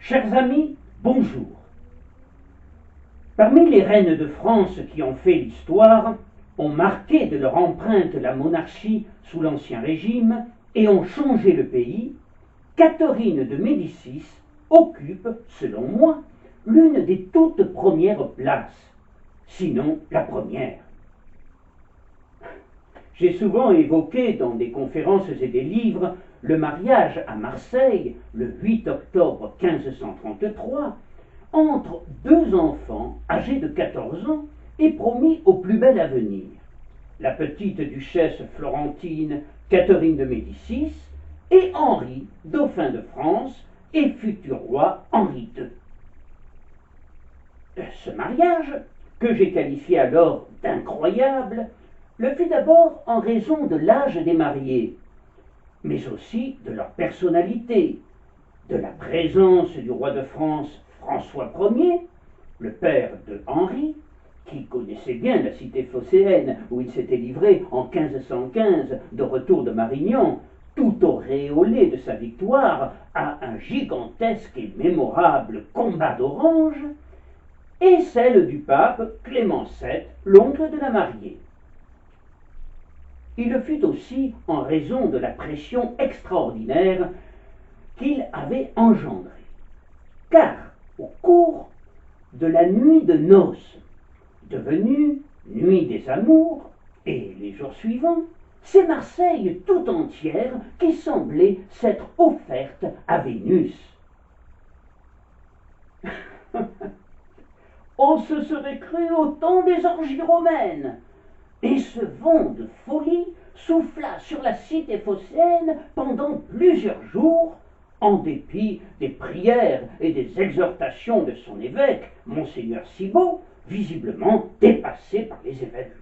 Chers amis, bonjour. Parmi les reines de France qui ont fait l'histoire, ont marqué de leur empreinte la monarchie sous l'Ancien Régime et ont changé le pays, Catherine de Médicis occupe, selon moi, l'une des toutes premières places, sinon la première. J'ai souvent évoqué dans des conférences et des livres le mariage à Marseille, le 8 octobre 1533, entre deux enfants âgés de 14 ans et promis au plus bel avenir, la petite duchesse florentine Catherine de Médicis et Henri, dauphin de France et futur roi Henri II. Ce mariage, que j'ai qualifié alors d'incroyable, le fut d'abord en raison de l'âge des mariés, mais aussi de leur personnalité, de la présence du roi de France François Ier, le père de Henri, qui connaissait bien la cité phocéenne où il s'était livré en 1515 de retour de Marignan, tout auréolé de sa victoire à un gigantesque et mémorable combat d'orange, et celle du pape Clément VII, l'oncle de la mariée. Il le fut aussi en raison de la pression extraordinaire qu'il avait engendrée. Car, au cours de la nuit de noces, devenue nuit des amours, et les jours suivants, c'est Marseille tout entière qui semblait s'être offerte à Vénus. On se serait cru au temps des orgies romaines, et ce vent de folie souffla sur la cité phocéenne pendant plusieurs jours, en dépit des prières et des exhortations de son évêque, monseigneur Cibaud, visiblement dépassé par les événements.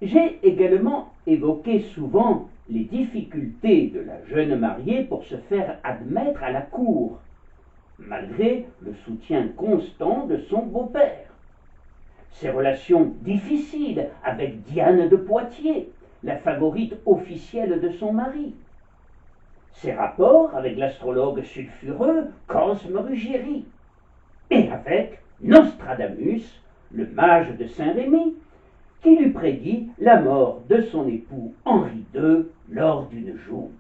J'ai également évoqué souvent les difficultés de la jeune mariée pour se faire admettre à la cour, malgré le soutien constant de son beau-père. Ses relations difficiles avec Diane de Poitiers, la favorite officielle de son mari. Ses rapports avec l'astrologue sulfureux Cosme Ruggieri. Et avec Nostradamus, le mage de Saint-Rémy, qui lui prédit la mort de son époux Henri II lors d'une joute.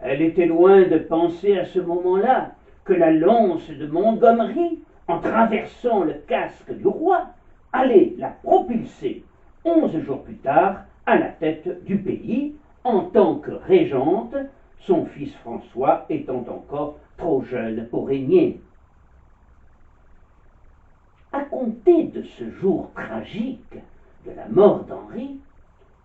Elle était loin de penser à ce moment-là que la lance de Montgomery, en traversant le casque du roi, allait la propulser 11 jours plus tard à la tête du pays, en tant que régente, son fils François étant encore trop jeune pour régner. À compter de ce jour tragique de la mort d'Henri,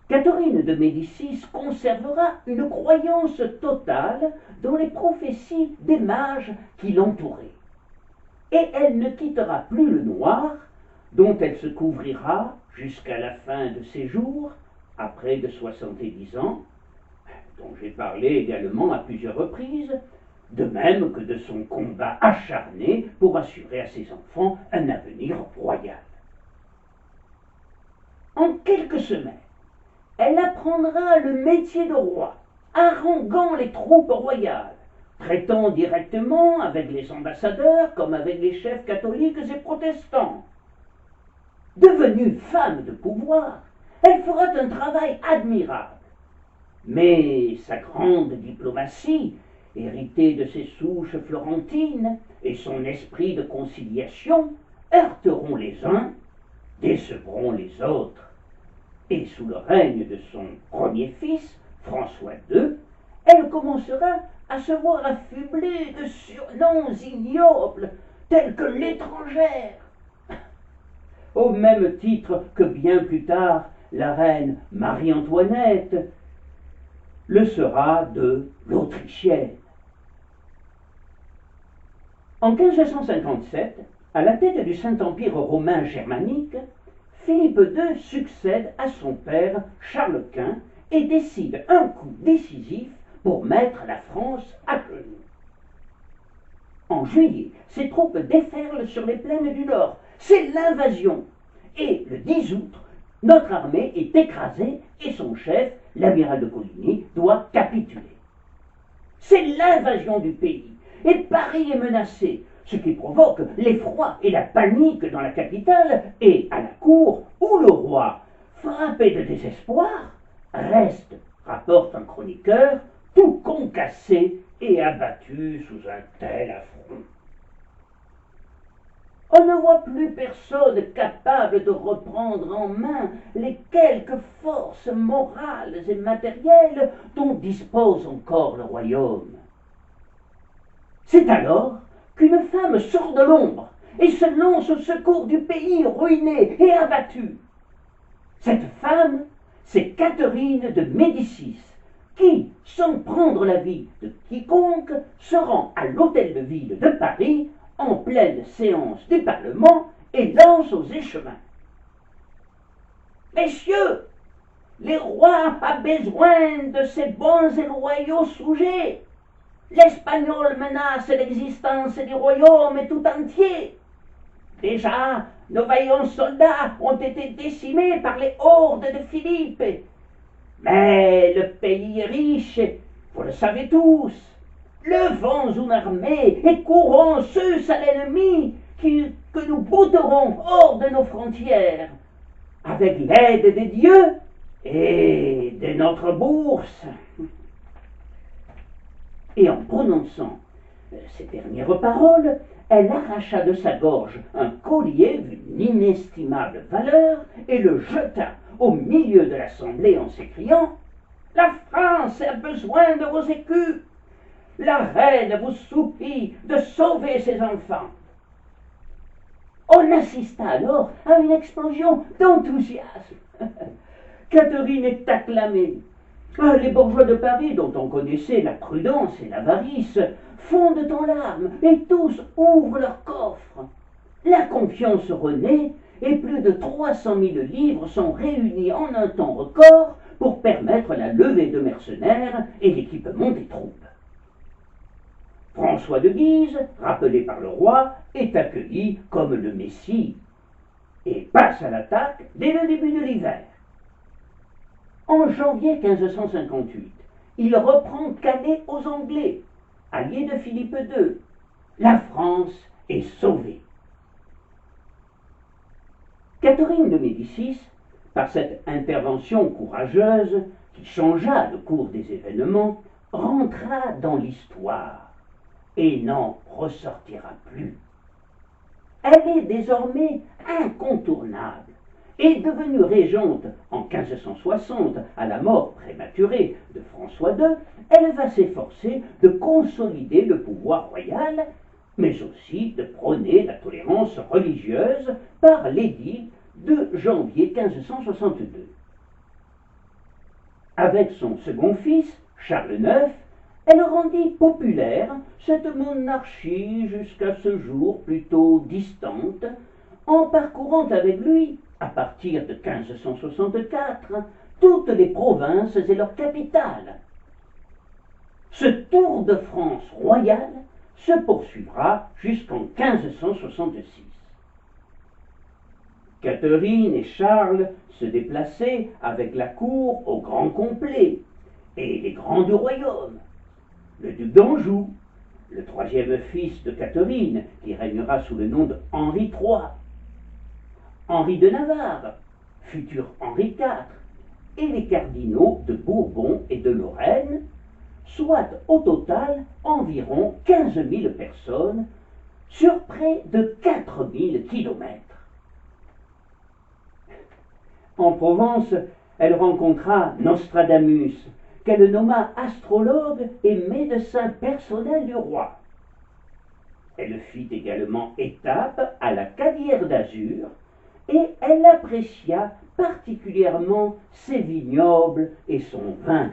Catherine de Médicis conservera une croyance totale dans les prophéties des mages qui l'entouraient. Et elle ne quittera plus le noir, dont elle se couvrira jusqu'à la fin de ses jours, à près de 70 ans, dont j'ai parlé également à plusieurs reprises, de même que de son combat acharné pour assurer à ses enfants un avenir royal. En quelques semaines, elle apprendra le métier de roi, haranguant les troupes royales, traitant directement avec les ambassadeurs comme avec les chefs catholiques et protestants. Devenue femme de pouvoir, elle fera un travail admirable. Mais sa grande diplomatie, héritée de ses souches florentines, et son esprit de conciliation heurteront les uns, décevront les autres. Et sous le règne de son premier fils, François II, elle commencera à se voir affublée de surnoms ignobles, tels que l'étrangère, au même titre que bien plus tard la reine Marie-Antoinette le sera de l'Autrichienne. En 1557, à la tête du Saint-Empire romain germanique, Philippe II succède à son père Charles Quint et décide un coup décisif pour mettre la France à genoux. En juillet, ses troupes déferlent sur les plaines du Nord. C'est l'invasion. Et le 10 août, Notre armée est écrasée et son chef, l'amiral de Coligny, doit capituler. C'est l'invasion du pays et Paris est menacé, ce qui provoque l'effroi et la panique dans la capitale et à la cour où le roi, frappé de désespoir, reste, rapporte un chroniqueur, tout concassé et abattu sous un tel affront. On ne voit plus personne capable de reprendre en main les quelques forces morales et matérielles dont dispose encore le royaume. C'est alors qu'une femme sort de l'ombre et se lance au secours du pays ruiné et abattu. Cette femme, c'est Catherine de Médicis, qui, sans prendre l'avis de quiconque, se rend à l'hôtel de ville de Paris en pleine séance du Parlement et lance aux échevins. Messieurs, les rois a besoin de ces bons et loyaux sujets. L'Espagnol menace l'existence du royaume tout entier. Déjà, nos vaillants soldats ont été décimés par les hordes de Philippe. Mais le pays est riche, vous le savez tous. Levons une armée et courons sus à l'ennemi que nous bouterons hors de nos frontières, avec l'aide des dieux et de notre bourse. Et en prononçant ces dernières paroles, elle arracha de sa gorge un collier d'une inestimable valeur et le jeta au milieu de l'assemblée en s'écriant « La France a besoin de vos écus. La reine vous supplie de sauver ses enfants. » On assista alors à une explosion d'enthousiasme. Catherine est acclamée. Les bourgeois de Paris, dont on connaissait la prudence et l'avarice, fondent en larmes et tous ouvrent leurs coffres. La confiance renaît et plus de 300 000 livres sont réunis en un temps record pour permettre la levée de mercenaires et l'équipement des troupes. François de Guise, rappelé par le roi, est accueilli comme le Messie et passe à l'attaque dès le début de l'hiver. En janvier 1558, il reprend Calais aux Anglais, alliés de Philippe II. La France est sauvée. Catherine de Médicis, par cette intervention courageuse qui changea le cours des événements, rentra dans l'histoire et n'en ressortira plus. Elle est désormais incontournable. Et devenue régente en 1560 à la mort prématurée de François II, elle va s'efforcer de consolider le pouvoir royal, mais aussi de prôner la tolérance religieuse par l'édit de janvier 1562. Avec son second fils, Charles IX, elle rendit populaire cette monarchie jusqu'à ce jour plutôt distante, en parcourant avec lui, à partir de 1564, toutes les provinces et leurs capitales. Ce tour de France royal se poursuivra jusqu'en 1566. Catherine et Charles se déplaçaient avec la cour au grand complet et les grands du royaume. Le duc d'Anjou, le troisième fils de Catherine, qui régnera sous le nom de Henri III, Henri de Navarre, futur Henri IV, et les cardinaux de Bourbon et de Lorraine, soit au total environ 15 000 personnes sur près de 4 000 kilomètres. En Provence, elle rencontra Nostradamus, qu'elle nomma astrologue et médecin personnel du roi. Elle fit également étape à la Cadière d'Azur, et elle apprécia particulièrement ses vignobles et son vin.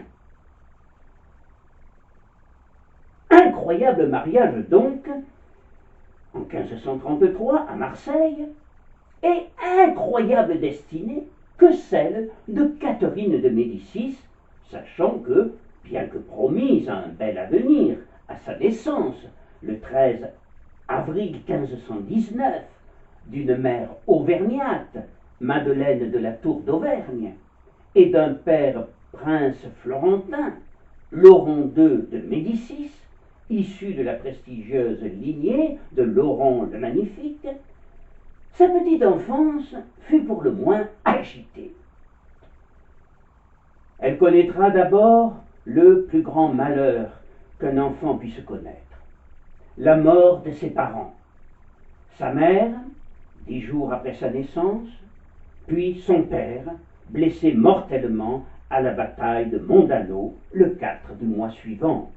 Incroyable mariage donc, en 1533 à Marseille, et incroyable destinée que celle de Catherine de Médicis, sachant que, bien que promise à un bel avenir à sa naissance le 13 avril 1519, d'une mère auvergnate, Madeleine de la Tour d'Auvergne, et d'un père prince florentin, Laurent II de Médicis, issu de la prestigieuse lignée de Laurent le Magnifique, sa petite enfance fut pour le moins agitée. Elle connaîtra d'abord le plus grand malheur qu'un enfant puisse connaître, la mort de ses parents, sa mère, 10 jours après sa naissance, puis son père, blessé mortellement à la bataille de Mondano le 4 du mois suivant.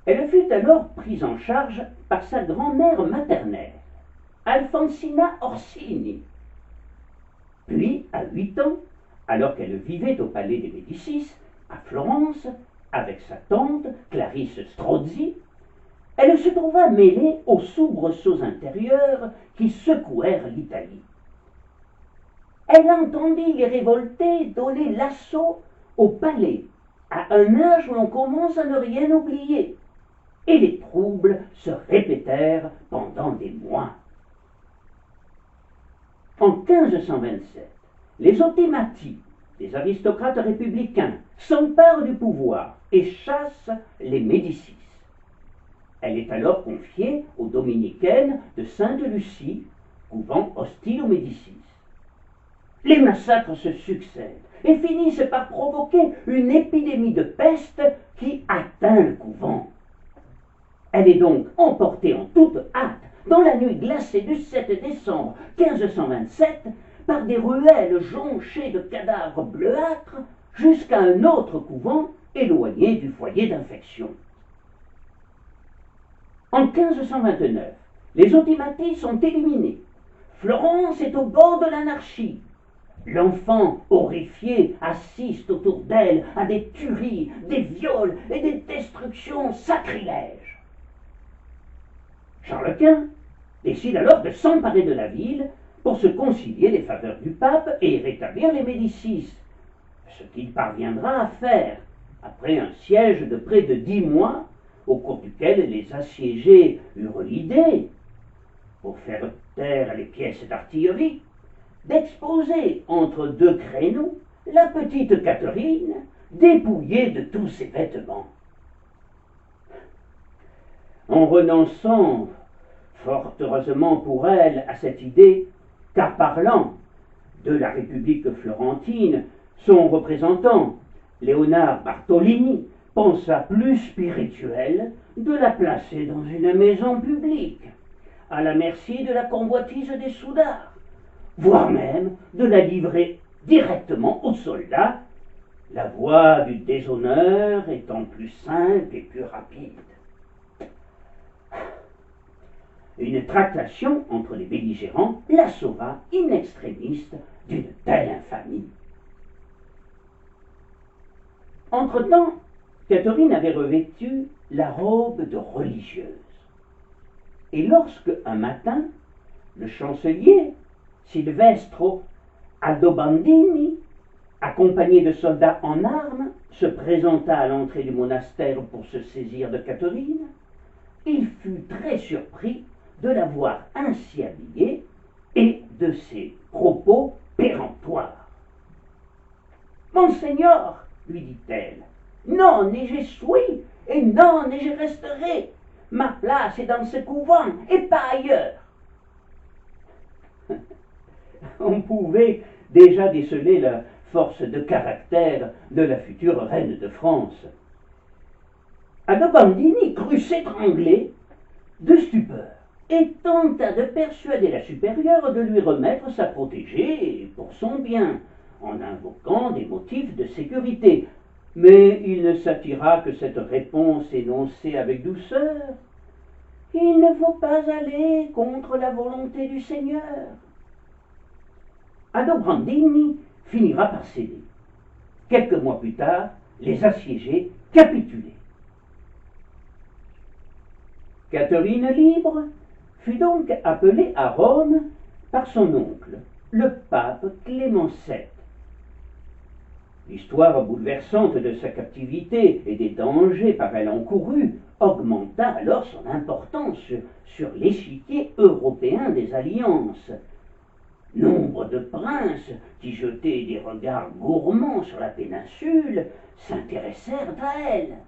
Elle fut alors prise en charge par sa grand-mère maternelle, Alfonsina Orsini. Puis, à 8 ans, alors qu'elle vivait au palais des Médicis, à Florence, avec sa tante, Clarisse Strozzi, elle se trouva mêlée aux soubresauts intérieurs qui secouèrent l'Italie. Elle entendit les révoltés donner l'assaut au palais, à un âge où l'on commence à ne rien oublier, et les troubles se répétèrent pendant des mois. En 1527, les Ottomati, les aristocrates républicains, s'emparent du pouvoir et chassent les Médicis. Elle est alors confiée aux dominicaines de Sainte-Lucie, couvent hostile aux Médicis. Les massacres se succèdent et finissent par provoquer une épidémie de peste qui atteint le couvent. Elle est donc emportée en toute hâte dans la nuit glacée du 7 décembre 1527 par des ruelles jonchées de cadavres bleuâtres jusqu'à un autre couvent éloigné du foyer d'infection. En 1529, les Ottomati sont éliminés. Florence est au bord de l'anarchie. L'enfant, horrifié, assiste autour d'elle à des tueries, des viols et des destructions sacrilèges. Charles Quint décide alors de s'emparer de la ville pour se concilier les faveurs du pape et rétablir les Médicis, ce qu'il parviendra à faire après un siège de près de 10 mois, au cours duquel les assiégés eurent l'idée, pour faire taire les pièces d'artillerie, d'exposer entre 2 créneaux la petite Catherine, dépouillée de tous ses vêtements. En renonçant, fort heureusement pour elle, à cette idée, car parlant de la République florentine, son représentant, Léonard Bartolini, pensa plus spirituel de la placer dans une maison publique, à la merci de la convoitise des soudards, voire même de la livrer directement aux soldats, la voie du déshonneur étant plus simple et plus rapide. Une tractation entre les belligérants la sauva in extremis d'une telle infamie. Entre-temps, Catherine avait revêtu la robe de religieuse. Et lorsque, un matin, le chancelier Silvestro Aldobandini, accompagné de soldats en armes, se présenta à l'entrée du monastère pour se saisir de Catherine, il fut très surpris de la voir ainsi habillée et de ses propos péremptoires. « Monseigneur, lui dit-elle, non et je suis, et non et je resterai. Ma place est dans ce couvent et pas ailleurs. » On pouvait déjà déceler la force de caractère de la future reine de France. Aldobandini crut s'étrangler de stupeur et tenta de persuader la supérieure de lui remettre sa protégée pour son bien, en invoquant des motifs de sécurité. Mais il ne s'attira que cette réponse énoncée avec douceur. Il ne faut pas aller contre la volonté du Seigneur. Aldobandini finira par céder. Quelques mois plus tard, les assiégés capitulaient. Catherine libre fut donc appelée à Rome par son oncle, le pape Clément VII. L'histoire bouleversante de sa captivité et des dangers par elle encourus augmenta alors son importance sur l'échiquier européen des alliances. Nombre de princes qui jetaient des regards gourmands sur la péninsule s'intéressèrent à elle.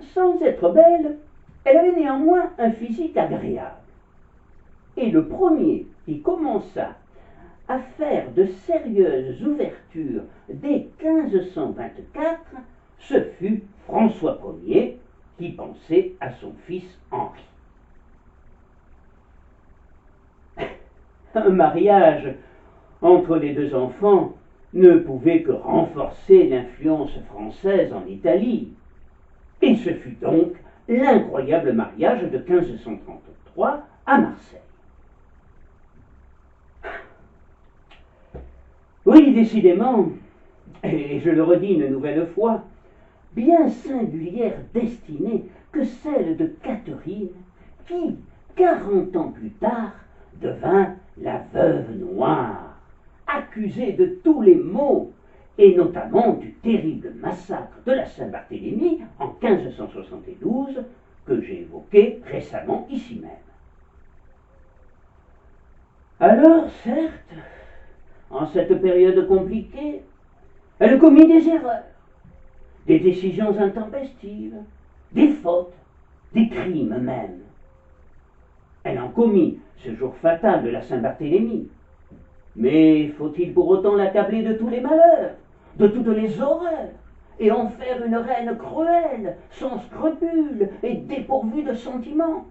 Sans être belle, elle avait néanmoins un physique agréable. Et le premier qui commença à faire de sérieuses ouvertures dès 1524, ce fut François Ier qui pensait à son fils Henri. Un mariage entre les deux enfants ne pouvait que renforcer l'influence française en Italie. Et ce fut donc l'incroyable mariage de 1533 à Marseille. Oui, décidément, et je le redis une nouvelle fois, bien singulière destinée que celle de Catherine, qui, 40 ans plus tard, devint la veuve noire, accusée de tous les maux, et notamment du terrible massacre de la Saint-Barthélemy en 1572, que j'ai évoqué récemment ici même. Alors, certes, en cette période compliquée, elle commit des erreurs, des décisions intempestives, des fautes, des crimes même. Elle en commit ce jour fatal de la Saint-Barthélemy. Mais faut-il pour autant l'accabler de tous les malheurs, de toutes les horreurs, et en faire une reine cruelle, sans scrupules et dépourvue de sentiments?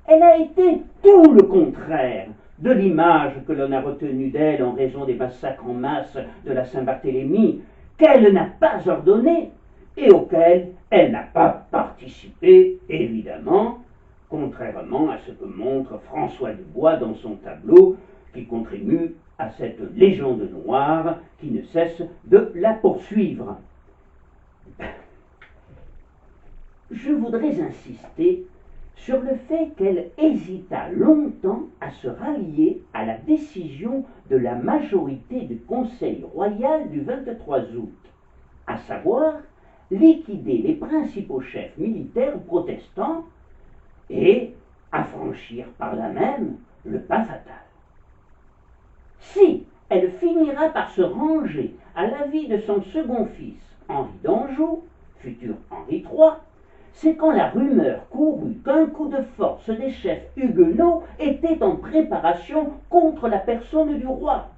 Elle a été tout le contraire de l'image que l'on a retenue d'elle en raison des massacres en masse de la Saint-Barthélemy, qu'elle n'a pas ordonné et auxquels elle n'a pas participé, évidemment, contrairement à ce que montre François Dubois dans son tableau, qui contribue à cette légende noire qui ne cesse de la poursuivre. Je voudrais insister sur le fait qu'elle hésita longtemps à se rallier à la décision de la majorité du Conseil royal du 23 août, à savoir liquider les principaux chefs militaires protestants et affranchir par là même le pas fatal. Si elle finira par se ranger à l'avis de son second fils, Henri d'Anjou, futur Henri III, c'est quand la rumeur courut qu'un coup de force des chefs huguenots était en préparation contre la personne du roi.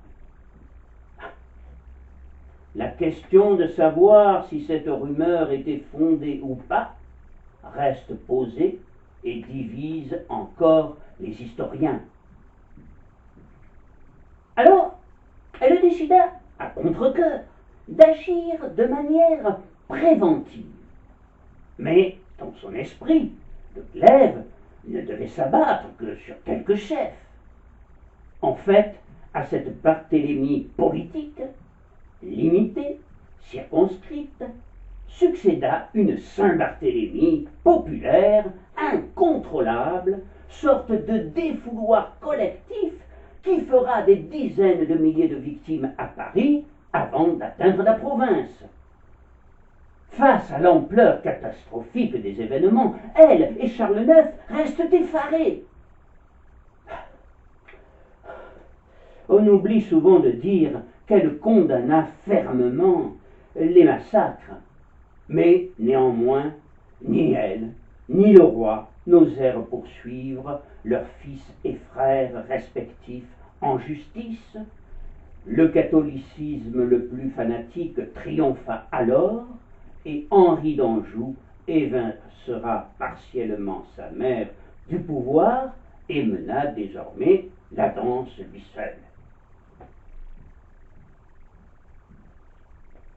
La question de savoir si cette rumeur était fondée ou pas reste posée et divise encore les historiens. Alors, elle décida, à contre-cœur, d'agir de manière préventive. Mais, dans son esprit, le glaive ne devait s'abattre que sur quelques chefs. En fait, à cette Barthélemy politique, limitée, circonscrite, succéda une Saint-Barthélemy populaire, incontrôlable, sorte de défouloir collectif qui fera des dizaines de milliers de victimes à Paris avant d'atteindre la province. Face à l'ampleur catastrophique des événements, elle et Charles IX restent effarés. On oublie souvent de dire qu'elle condamna fermement les massacres, mais néanmoins, ni elle, ni le roi n'osèrent poursuivre leurs fils et frères respectifs en justice. Le catholicisme le plus fanatique triompha alors, et Henri d'Anjou évincera partiellement sa mère du pouvoir et mena désormais la danse lui seul.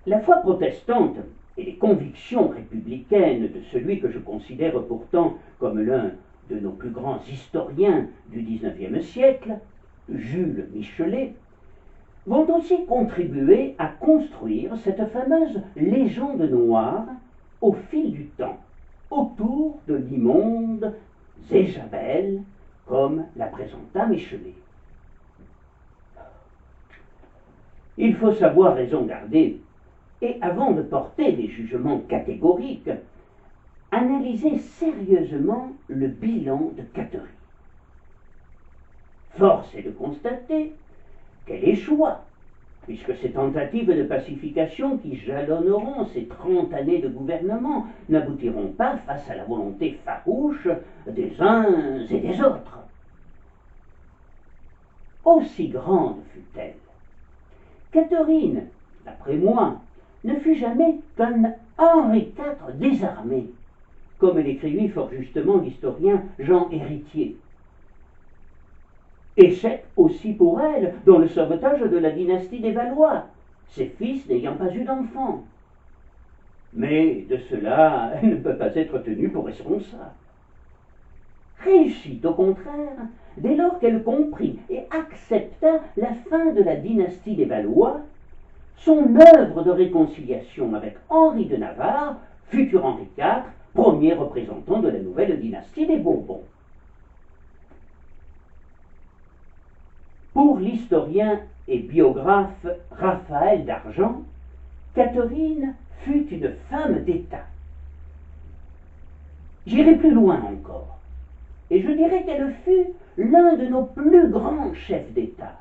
La foi protestante et les convictions républicaines de celui que je considère pourtant comme l'un de nos plus grands historiens du XIXe siècle, Jules Michelet, vont aussi contribuer à construire cette fameuse légende noire au fil du temps, autour de l'immonde Jézabel, comme la présenta Michelet. Il faut savoir raison garder, et avant de porter des jugements catégoriques, analyser sérieusement le bilan de Catherine. Force est de constater qu'elle échoua, puisque ces tentatives de pacification qui jalonneront ces 30 années de gouvernement n'aboutiront pas face à la volonté farouche des uns et des autres. Aussi grande fut-elle, Catherine, d'après moi, ne fut jamais qu'un Henri IV désarmé, comme l'écrivit fort justement l'historien Jean Héritier. Échec aussi pour elle dans le sauvetage de la dynastie des Valois, ses fils n'ayant pas eu d'enfants. Mais de cela, elle ne peut pas être tenue pour responsable. Réussit au contraire, dès lors qu'elle comprit et accepta la fin de la dynastie des Valois, son œuvre de réconciliation avec Henri de Navarre, futur Henri IV, premier représentant de la nouvelle dynastie des Bourbons. Pour l'historien et biographe Raphaël d'Argent, Catherine fut une femme d'État. J'irai plus loin encore, et je dirais qu'elle fut l'un de nos plus grands chefs d'État,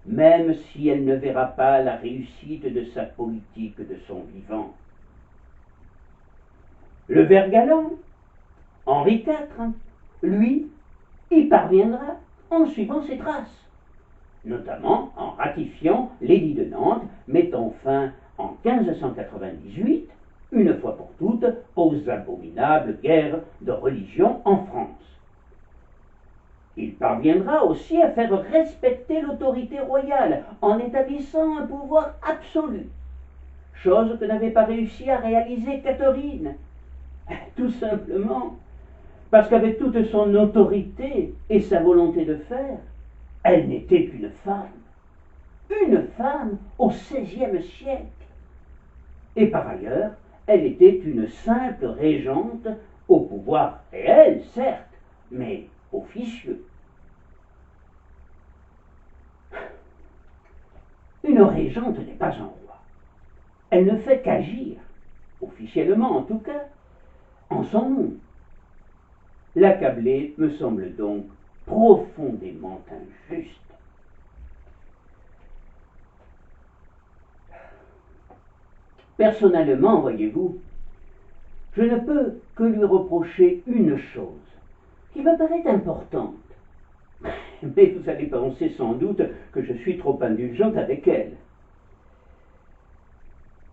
même si elle ne verra pas la réussite de sa politique de son vivant. Le vert galant, Henri IV, lui, y parviendra en suivant ses traces, notamment en ratifiant l'édit de Nantes, mettant fin en 1598, une fois pour toutes, aux abominables guerres de religion en France. Il parviendra aussi à faire respecter l'autorité royale en établissant un pouvoir absolu, chose que n'avait pas réussi à réaliser Catherine, tout simplement parce qu'avec toute son autorité et sa volonté de faire, elle n'était qu'une femme au XVIe siècle. Et par ailleurs, elle était une simple régente au pouvoir réel, certes, mais officieux. Une régente n'est pas un roi. Elle ne fait qu'agir, officiellement en tout cas, en son nom. L'accabler me semble donc profondément injuste. Personnellement, voyez-vous, je ne peux que lui reprocher une chose, qui me paraît importante. Mais vous allez penser sans doute que je suis trop indulgente avec elle.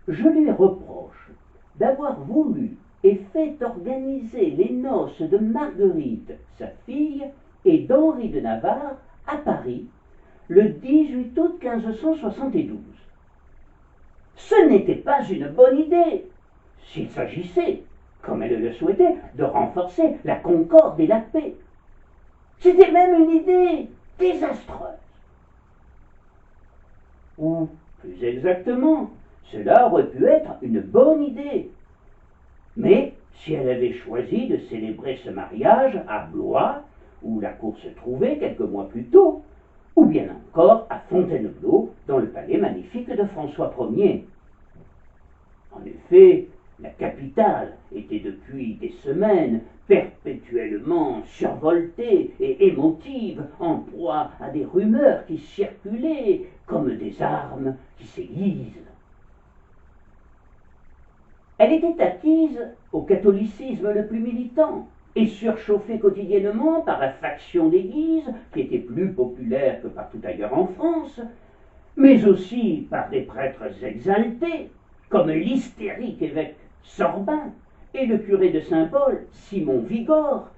Je lui reproche d'avoir voulu et fait organiser les noces de Marguerite, sa fille, et d'Henri de Navarre à Paris, le 18 août 1572. Ce n'était pas une bonne idée, s'il s'agissait, comme elle le souhaitait, de renforcer la concorde et la paix. C'était même une idée désastreuse. Ou, plus exactement, cela aurait pu être une bonne idée. Mais si elle avait choisi de célébrer ce mariage à Blois, où la cour se trouvait quelques mois plus tôt, ou bien encore à Fontainebleau, dans le palais magnifique de François Ier. En effet, la capitale était depuis des semaines perpétuellement survoltée et émotive, en proie à des rumeurs qui circulaient comme des armes qui s'aiguisent. Elle était acquise au catholicisme le plus militant et surchauffée quotidiennement par la faction des Guises, qui était plus populaire que partout ailleurs en France, mais aussi par des prêtres exaltés, comme l'hystérique évêque Sorbin et le curé de Saint-Paul, Simon Vigor,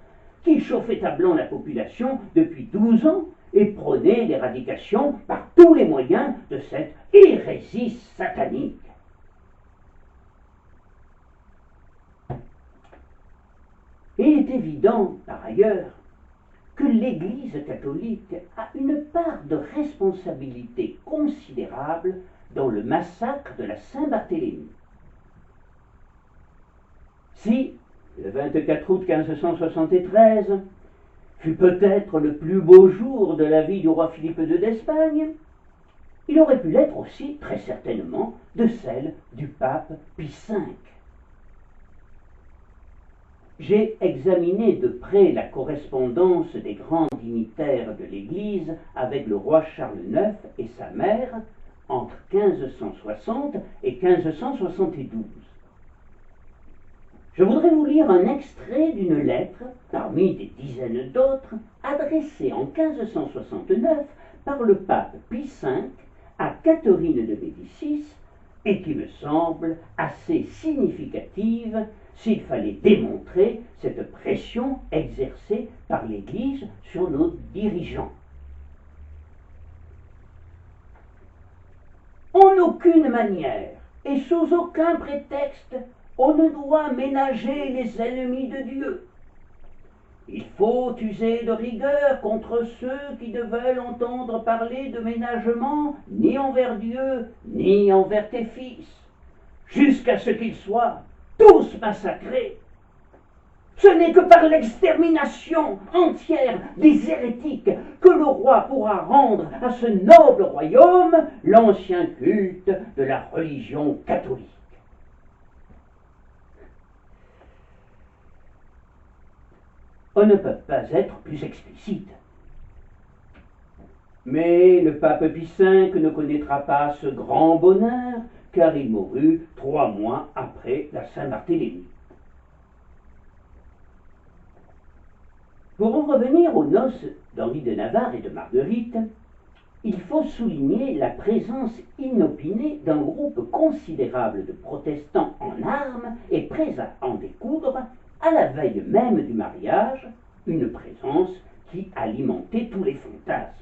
qui chauffaient à blanc la population depuis 12 ans et prônaient l'éradication par tous les moyens de cette hérésie satanique. Il est évident, par ailleurs, que l'Église catholique a une part de responsabilité considérable dans le massacre de la Saint-Barthélemy. Si, le 24 août 1573, fut peut-être le plus beau jour de la vie du roi Philippe II d'Espagne, Il aurait pu l'être aussi, très certainement, de celle du pape Pie V. J'ai examiné de près la correspondance des grands dignitaires de l'Église avec le roi Charles IX et sa mère entre 1560 et 1572. Je voudrais vous lire un extrait d'une lettre, parmi des dizaines d'autres, adressée en 1569 par le pape Pie V à Catherine de Médicis et qui me semble assez significative s'il fallait démontrer cette pression exercée par l'Église sur nos dirigeants. En aucune manière et sous aucun prétexte, on ne doit ménager les ennemis de Dieu. Il faut user de rigueur contre ceux qui ne veulent entendre parler de ménagement ni envers Dieu, ni envers tes fils, jusqu'à ce qu'ils soient tous massacrés. Ce n'est que par l'extermination entière des hérétiques que le roi pourra rendre à ce noble royaume l'ancien culte de la religion catholique. On ne peut pas être plus explicite. Mais le pape Pie V ne connaîtra pas ce grand bonheur, car il mourut 3 mois après la Saint-Barthélemy. Pour en revenir aux noces d'Henri de Navarre et de Marguerite, il faut souligner la présence inopinée d'un groupe considérable de protestants en armes et prêts à en découdre à la veille même du mariage, une présence qui alimentait tous les fantasmes.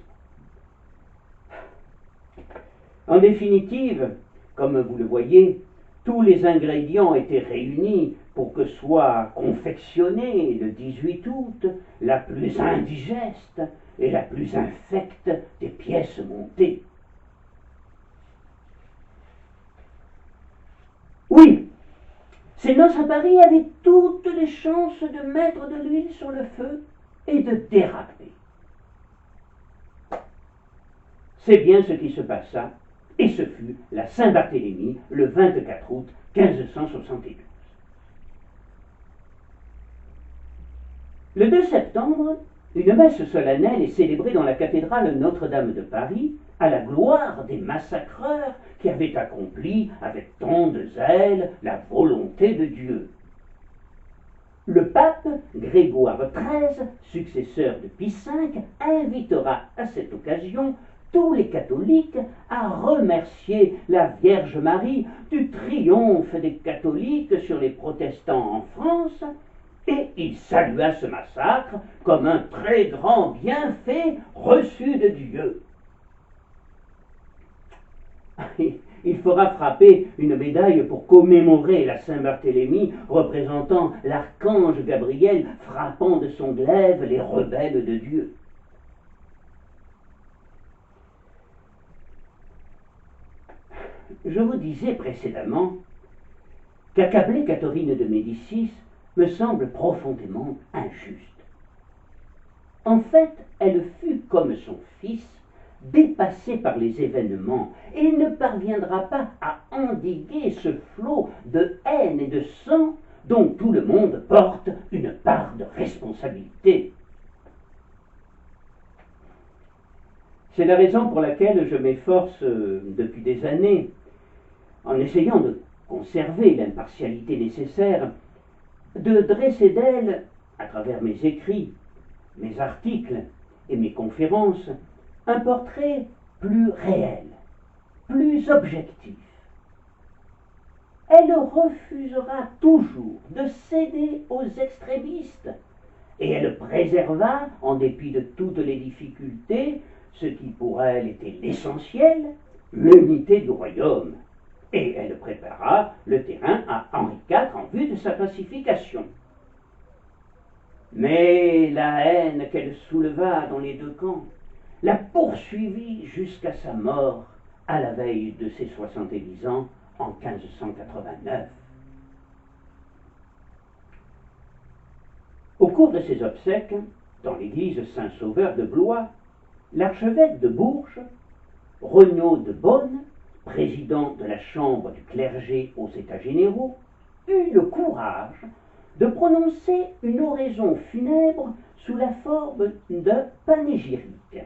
En définitive, comme vous le voyez, tous les ingrédients étaient réunis pour que soit confectionnée le 18 août la plus indigeste et la plus infecte des pièces montées. Oui, ces noces à Paris avaient toutes les chances de mettre de l'huile sur le feu et de déraper. C'est bien ce qui se passa, et ce fut la Saint-Barthélemy le 24 août 1572. Le 2 septembre, une messe solennelle est célébrée dans la cathédrale Notre-Dame de Paris à la gloire des massacreurs qui avaient accompli avec tant de zèle la volonté de Dieu. Le pape Grégoire XIII, successeur de Pie V, invitera à cette occasion tous les catholiques à remercier la Vierge Marie du triomphe des catholiques sur les protestants en France, et il salua ce massacre comme un très grand bienfait reçu de Dieu. Il fera frapper une médaille pour commémorer la Saint-Barthélemy représentant l'archange Gabriel frappant de son glaive les rebelles de Dieu. Je vous disais précédemment qu'accabler Catherine de Médicis me semble profondément injuste. En fait, elle fut comme son fils, dépassée par les événements, et ne parviendra pas à endiguer ce flot de haine et de sang dont tout le monde porte une part de responsabilité. C'est la raison pour laquelle je m'efforce depuis des années, en essayant de conserver l'impartialité nécessaire, de dresser d'elle, à travers mes écrits, mes articles et mes conférences, un portrait plus réel, plus objectif. Elle refusera toujours de céder aux extrémistes, et elle préserva, en dépit de toutes les difficultés, ce qui pour elle était l'essentiel, l'unité du royaume. Et elle prépara le terrain à Henri IV en vue de sa pacification. Mais la haine qu'elle souleva dans les deux camps la poursuivit jusqu'à sa mort à la veille de ses 70 ans en 1589. Au cours de ses obsèques, dans l'église Saint-Sauveur de Blois, l'archevêque de Bourges Regnault de Beaune, président de la Chambre du clergé aux États généraux, eut le courage de prononcer une oraison funèbre sous la forme de panégyrique.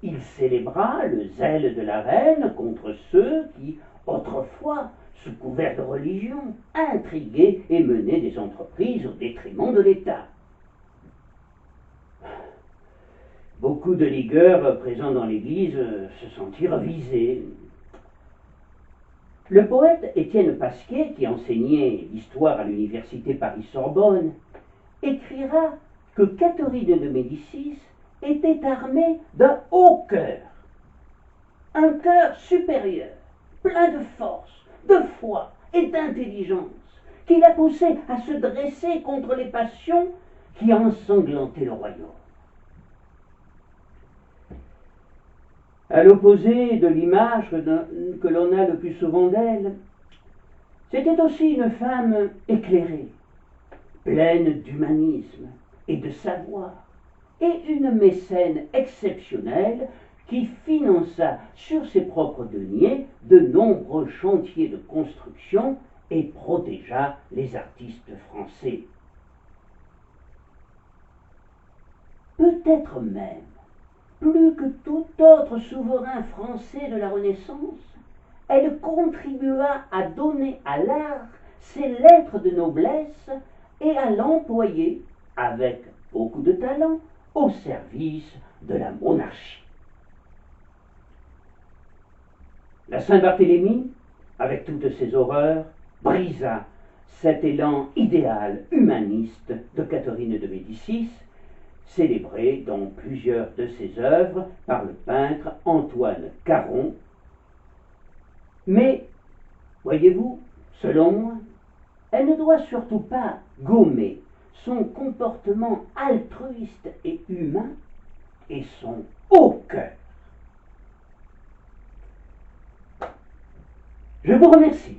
Il célébra le zèle de la reine contre ceux qui, autrefois, sous couvert de religion, intriguaient et menaient des entreprises au détriment de l'État. Beaucoup de ligueurs présents dans l'église se sentirent visés. Le poète Étienne Pasquier, qui enseignait l'histoire à l'université Paris-Sorbonne, écrira que Catherine de Médicis était armée d'un haut cœur, un cœur supérieur, plein de force, de foi et d'intelligence, qui la poussait à se dresser contre les passions qui ensanglantaient le royaume. À l'opposé de l'image que l'on a le plus souvent d'elle, c'était aussi une femme éclairée, pleine d'humanisme et de savoir, et une mécène exceptionnelle qui finança sur ses propres deniers de nombreux chantiers de construction et protégea les artistes français. Peut-être même, plus que tout autre souverain français de la Renaissance, elle contribua à donner à l'art ses lettres de noblesse et à l'employer, avec beaucoup de talent, au service de la monarchie. La Saint-Barthélemy, avec toutes ses horreurs, brisa cet élan idéal humaniste de Catherine de Médicis, célébré dans plusieurs de ses œuvres par le peintre Antoine Caron. Mais, voyez-vous, selon moi, elle ne doit surtout pas gommer son comportement altruiste et humain et son haut cœur. Je vous remercie.